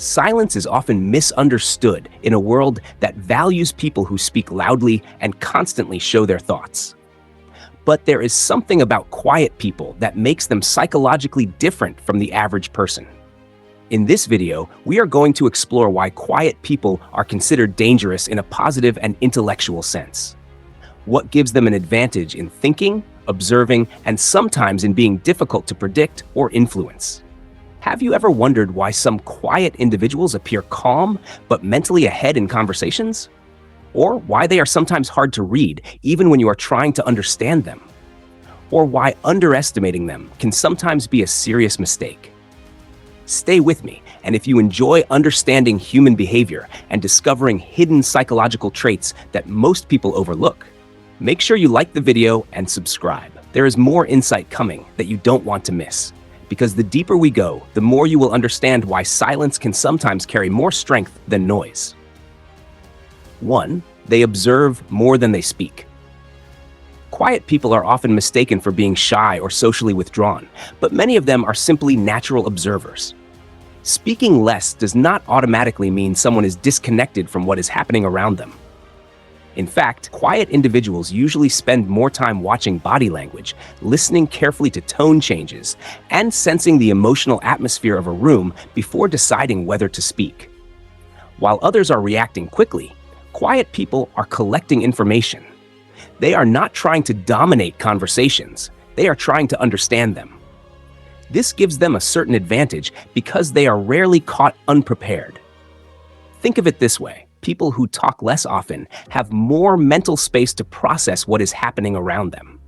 Silence is often misunderstood in a world that values people who speak loudly and constantly show their thoughts. But there is something about quiet people that makes them psychologically different from the average person. In this video, we are going to explore why quiet people are considered dangerous in a positive and intellectual sense. What gives them an advantage in thinking, observing, and sometimes in being difficult to predict or influence. Have you ever wondered why some quiet individuals appear calm but mentally ahead in conversations? Or why they are sometimes hard to read even when you are trying to understand them? Or why underestimating them can sometimes be a serious mistake? Stay with me, and if you enjoy understanding human behavior and discovering hidden psychological traits that most people overlook, make sure you like the video and subscribe. There is more insight coming that you don't want to miss, because the deeper we go, the more you will understand why silence can sometimes carry more strength than noise. 1. They observe more than they speak. Quiet people are often mistaken for being shy or socially withdrawn, but many of them are simply natural observers. Speaking less does not automatically mean someone is disconnected from what is happening around them. In fact, quiet individuals usually spend more time watching body language, listening carefully to tone changes, and sensing the emotional atmosphere of a room before deciding whether to speak. While others are reacting quickly, quiet people are collecting information. They are not trying to dominate conversations, they are trying to understand them. This gives them a certain advantage because they are rarely caught unprepared. Think of it this way. People who talk less often have more mental space to process what is happening around them.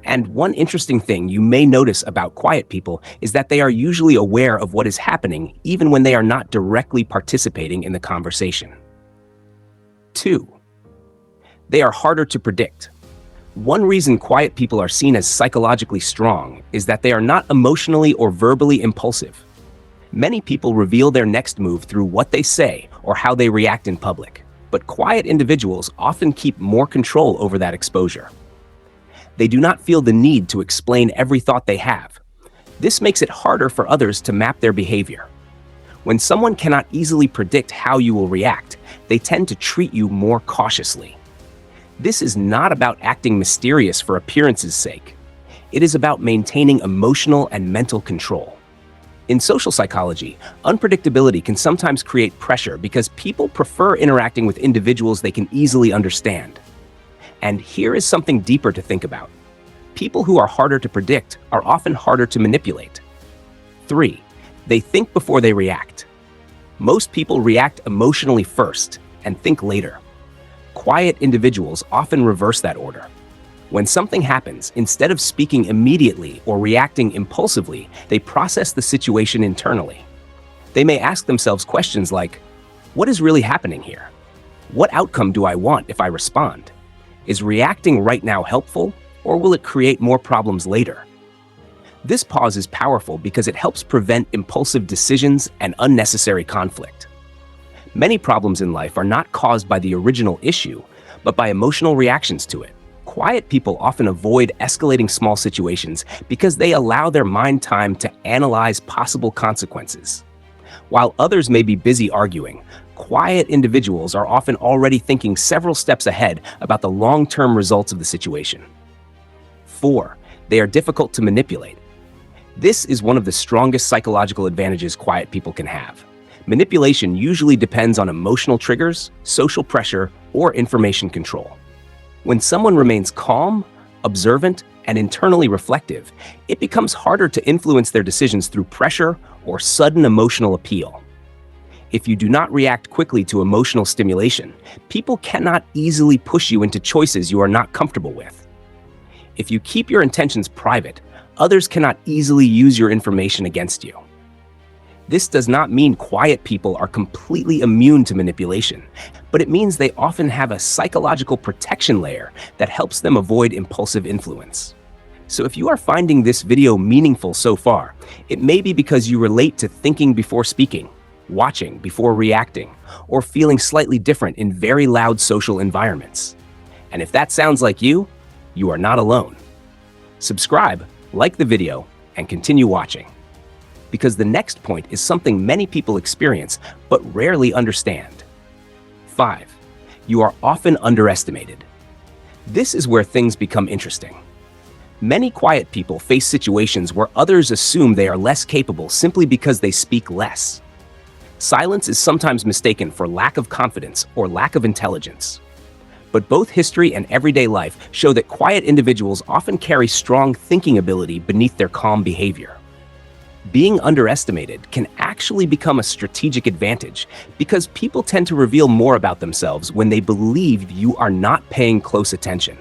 And one interesting thing you may notice about quiet people is that they are usually aware of what is happening even when they are not directly participating in the conversation. 2. They are harder to predict. One reason quiet people are seen as psychologically strong is that they are not emotionally or verbally impulsive. Many people reveal their next move through what they say or how they react in public, but quiet individuals often keep more control over that exposure. They do not feel the need to explain every thought they have. This makes it harder for others to map their behavior. When someone cannot easily predict how you will react, they tend to treat you more cautiously. This is not about acting mysterious for appearance's sake. It is about maintaining emotional and mental control. In social psychology, unpredictability can sometimes create pressure because people prefer interacting with individuals they can easily understand. And here is something deeper to think about. People who are harder to predict are often harder to manipulate. 3. They think before they react. Most people react emotionally first and think later. Quiet individuals often reverse that order. When something happens, instead of speaking immediately or reacting impulsively, they process the situation internally. They may ask themselves questions like, what is really happening here? What outcome do I want if I respond? Is reacting right now helpful, or will it create more problems later? This pause is powerful because it helps prevent impulsive decisions and unnecessary conflict. Many problems in life are not caused by the original issue, but by emotional reactions to it. Quiet people often avoid escalating small situations because they allow their mind time to analyze possible consequences. While others may be busy arguing, quiet individuals are often already thinking several steps ahead about the long-term results of the situation. 4. They are difficult to manipulate. This is one of the strongest psychological advantages quiet people can have. Manipulation usually depends on emotional triggers, social pressure, or information control. When someone remains calm, observant, and internally reflective, it becomes harder to influence their decisions through pressure or sudden emotional appeal. If you do not react quickly to emotional stimulation, people cannot easily push you into choices you are not comfortable with. If you keep your intentions private, others cannot easily use your information against you. This does not mean quiet people are completely immune to manipulation, but it means they often have a psychological protection layer that helps them avoid impulsive influence. So if you are finding this video meaningful so far, it may be because you relate to thinking before speaking, watching before reacting, or feeling slightly different in very loud social environments. And if that sounds like you are not alone. Subscribe, like the video, and continue watching. because the next point is something many people experience but rarely understand. 5. You are often underestimated. This is where things become interesting. Many quiet people face situations where others assume they are less capable simply because they speak less. Silence is sometimes mistaken for lack of confidence or lack of intelligence. But both history and everyday life show that quiet individuals often carry strong thinking ability beneath their calm behavior. Being underestimated can actually become a strategic advantage because people tend to reveal more about themselves when they believe you are not paying close attention.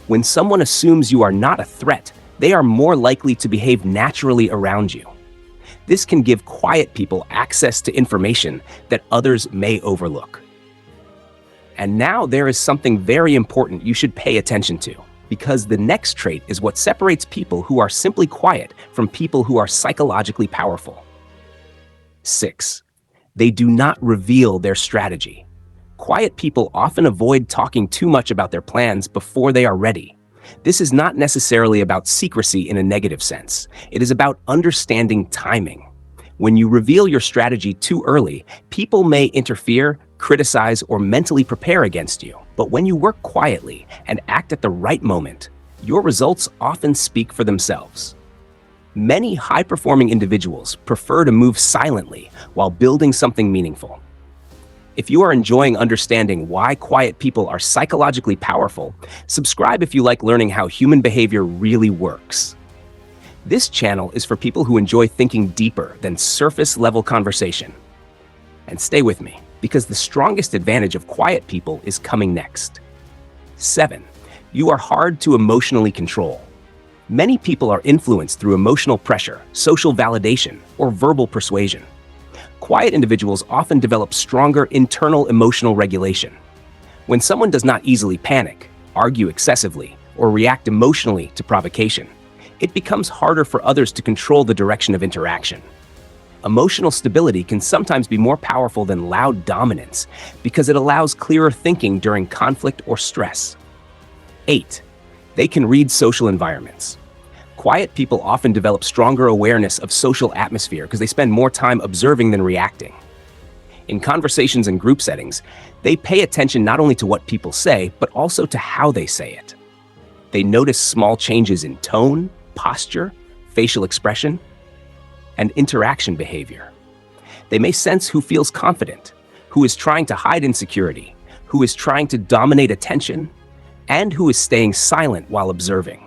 When someone assumes you are not a threat, they are more likely to behave naturally around you. This can give quiet people access to information that others may overlook. And now there is something very important you should pay attention to, because the next trait is what separates people who are simply quiet from people who are psychologically powerful. 6. They do not reveal their strategy. Quiet people often avoid talking too much about their plans before they are ready. This is not necessarily about secrecy in a negative sense. It is about understanding timing. When you reveal your strategy too early, people may interfere, criticize, or mentally prepare against you. But when you work quietly and act at the right moment, your results often speak for themselves. Many high-performing individuals prefer to move silently while building something meaningful. If you are enjoying understanding why quiet people are psychologically powerful, subscribe if you like learning how human behavior really works. This channel is for people who enjoy thinking deeper than surface-level conversation. And stay with me, because the strongest advantage of quiet people is coming next. 7. You are hard to emotionally control. Many people are influenced through emotional pressure, social validation, or verbal persuasion. Quiet individuals often develop stronger internal emotional regulation. When someone does not easily panic, argue excessively, or react emotionally to provocation, it becomes harder for others to control the direction of interaction. Emotional stability can sometimes be more powerful than loud dominance because it allows clearer thinking during conflict or stress. 8. They can read social environments. Quiet people often develop stronger awareness of social atmosphere because they spend more time observing than reacting. In conversations and group settings, they pay attention not only to what people say, but also to how they say it. They notice small changes in tone, posture, facial expression, and interaction behavior. They may sense who feels confident, who is trying to hide insecurity, who is trying to dominate attention, and who is staying silent while observing.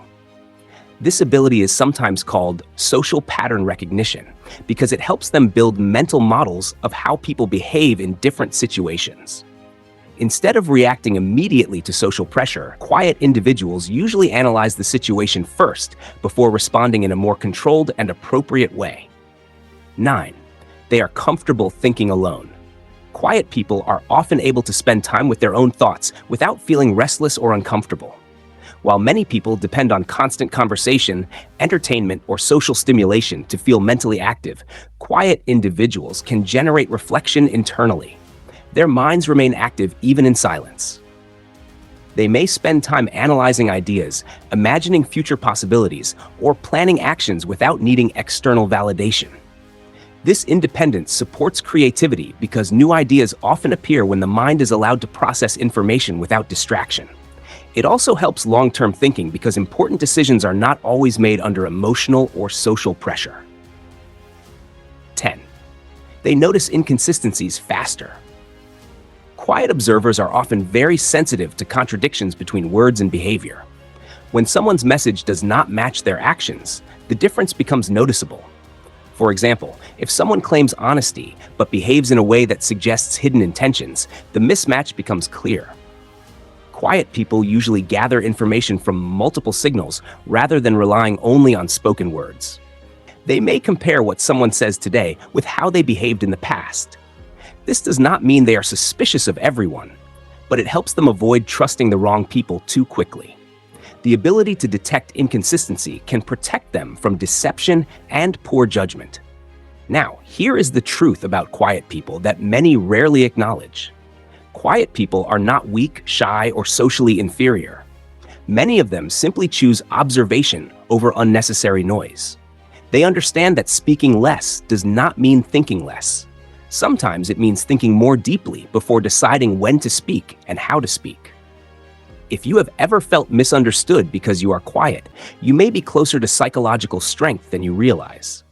This ability is sometimes called social pattern recognition because it helps them build mental models of how people behave in different situations. Instead of reacting immediately to social pressure, quiet individuals usually analyze the situation first before responding in a more controlled and appropriate way. 9. They are comfortable thinking alone. Quiet people are often able to spend time with their own thoughts without feeling restless or uncomfortable. While many people depend on constant conversation, entertainment, or social stimulation to feel mentally active, quiet individuals can generate reflection internally. Their minds remain active even in silence. They may spend time analyzing ideas, imagining future possibilities, or planning actions without needing external validation. This independence supports creativity because new ideas often appear when the mind is allowed to process information without distraction. It also helps long-term thinking because important decisions are not always made under emotional or social pressure. 10. They notice inconsistencies faster. Quiet observers are often very sensitive to contradictions between words and behavior. When someone's message does not match their actions, the difference becomes noticeable. For example, if someone claims honesty but behaves in a way that suggests hidden intentions, the mismatch becomes clear. Quiet people usually gather information from multiple signals rather than relying only on spoken words. They may compare what someone says today with how they behaved in the past. This does not mean they are suspicious of everyone, but it helps them avoid trusting the wrong people too quickly. The ability to detect inconsistency can protect them from deception and poor judgment. Now, here is the truth about quiet people that many rarely acknowledge. Quiet people are not weak, shy, or socially inferior. Many of them simply choose observation over unnecessary noise. They understand that speaking less does not mean thinking less. Sometimes it means thinking more deeply before deciding when to speak and how to speak. If you have ever felt misunderstood because you are quiet, you may be closer to psychological strength than you realize.